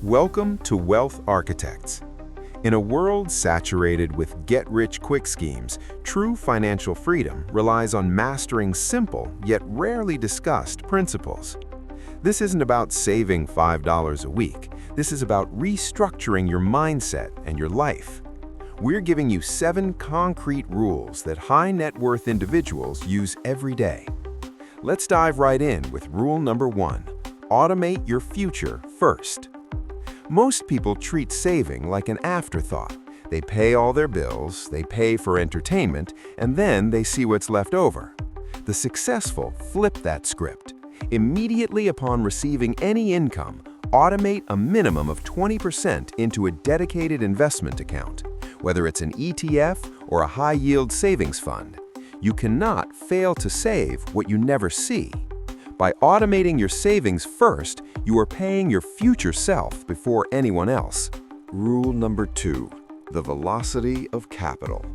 Welcome to Wealth Architects. In a world saturated with get-rich-quick schemes, true financial freedom relies on mastering simple yet rarely discussed principles. This isn't about saving $5 a week. This is about restructuring your mindset and your life. We're giving you 7 concrete rules that high-net-worth individuals use every day. Let's dive right in with rule number 1. Automate your future first. Most people treat saving like an afterthought. They pay all their bills, they pay for entertainment, and then they see what's left over. The successful flip that script. Immediately upon receiving any income, automate a minimum of 20% into a dedicated investment account, whether it's an ETF or a high-yield savings fund. You cannot fail to save what you never see. By automating your savings first, you are paying your future self before anyone else. Rule number 2. The velocity of capital.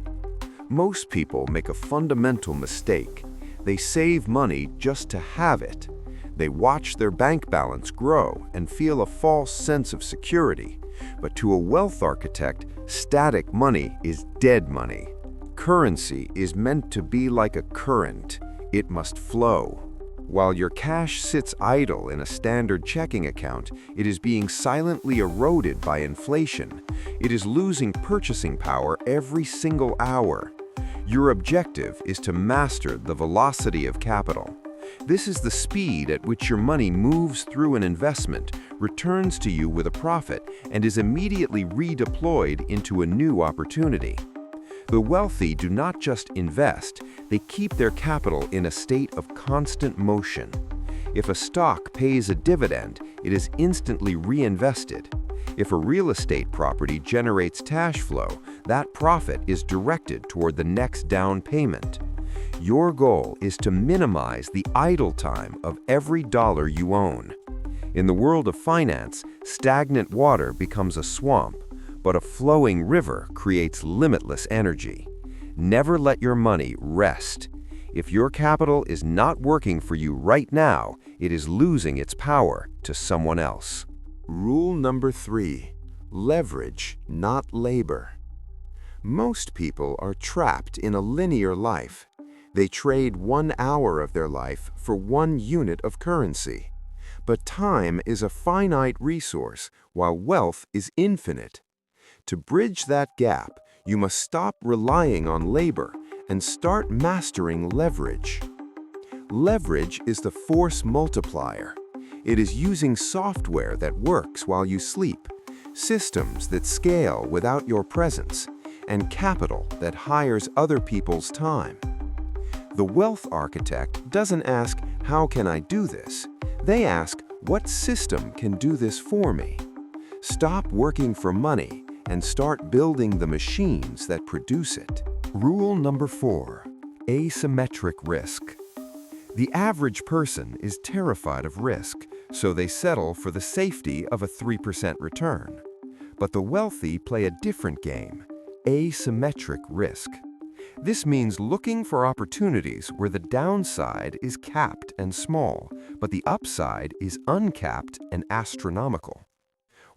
Most people make a fundamental mistake. They save money just to have it. They watch their bank balance grow and feel a false sense of security. But to a wealth architect, static money is dead money. Currency is meant to be like a current. It must flow. While your cash sits idle in a standard checking account, it is being silently eroded by inflation. It is losing purchasing power every single hour. Your objective is to master the velocity of capital. This is the speed at which your money moves through an investment, returns to you with a profit, and is immediately redeployed into a new opportunity. The wealthy do not just invest, they keep their capital in a state of constant motion. If a stock pays a dividend, it is instantly reinvested. If a real estate property generates cash flow, that profit is directed toward the next down payment. Your goal is to minimize the idle time of every dollar you own. In the world of finance, stagnant water becomes a swamp, but a flowing river creates limitless energy. Never let your money rest. If your capital is not working for you right now, it is losing its power to someone else. Rule number 3. Leverage, not labor. Most people are trapped in a linear life. They trade 1 hour of their life for 1 unit of currency. But time is a finite resource, while wealth is infinite. To bridge that gap, you must stop relying on labor and start mastering leverage. Leverage is the force multiplier. It is using software that works while you sleep, systems that scale without your presence, and capital that hires other people's time. The wealth architect doesn't ask, "How can I do this?" They ask, "What system can do this for me?" Stop working for money and start building the machines that produce it. Rule number 4. Asymmetric risk. The average person is terrified of risk, so they settle for the safety of a 3% return. But the wealthy play a different game, asymmetric risk. This means looking for opportunities where the downside is capped and small, but the upside is uncapped and astronomical.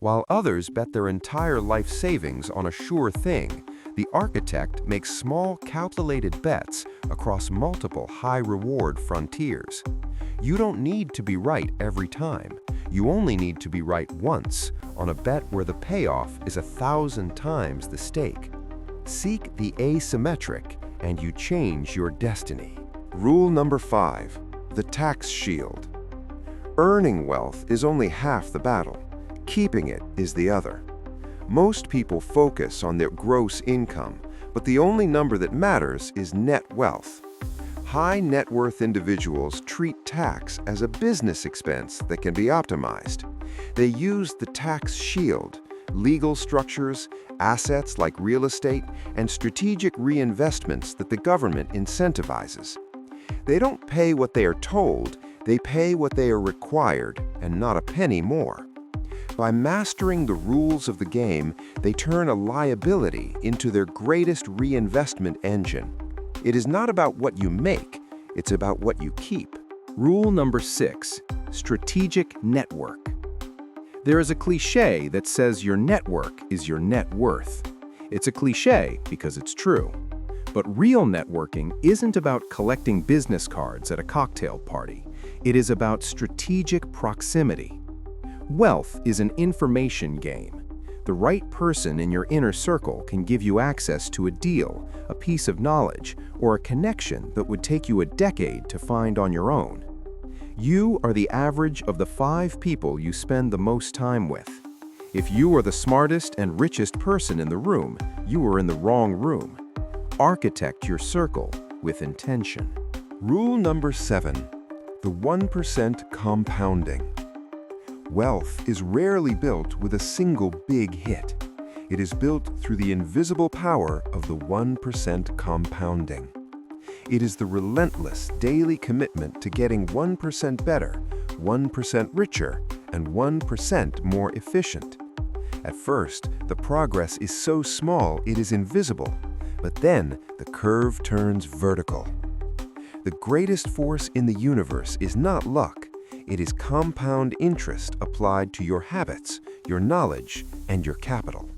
While others bet their entire life savings on a sure thing, the architect makes small calculated bets across multiple high-reward frontiers. You don't need to be right every time. You only need to be right once on a bet where the payoff is 1,000 times the stake. Seek the asymmetric and you change your destiny. Rule number 5. The tax shield. Earning wealth is only half the battle. Keeping it is the other. Most people focus on their gross income, but the only number that matters is net wealth. High net worth individuals treat tax as a business expense that can be optimized. They use the tax shield, legal structures, assets like real estate, and strategic reinvestments that the government incentivizes. They don't pay what they are told, they pay what they are required, and not a penny more. By mastering the rules of the game, they turn a liability into their greatest reinvestment engine. It is not about what you make, it's about what you keep. Rule number 6. Strategic network. There is a cliché that says your network is your net worth. It's a cliché because it's true. But real networking isn't about collecting business cards at a cocktail party. It is about strategic proximity. Wealth is an information game. The right person in your inner circle can give you access to a deal, a piece of knowledge, or a connection that would take you a decade to find on your own. You are the average of the 5 people you spend the most time with. If you are the smartest and richest person in the room, you are in the wrong room. Architect your circle with intention. Rule number 7, the 1% compounding. Wealth is rarely built with a single big hit. It is built through the invisible power of the 1% compounding. It is the relentless daily commitment to getting 1% better, 1% richer, and 1% more efficient. At first, the progress is so small it is invisible, but then the curve turns vertical. The greatest force in the universe is not luck. It is compound interest applied to your habits, your knowledge, and your capital.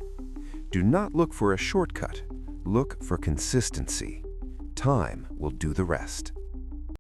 Do not look for a shortcut. Look for consistency. Time will do the rest.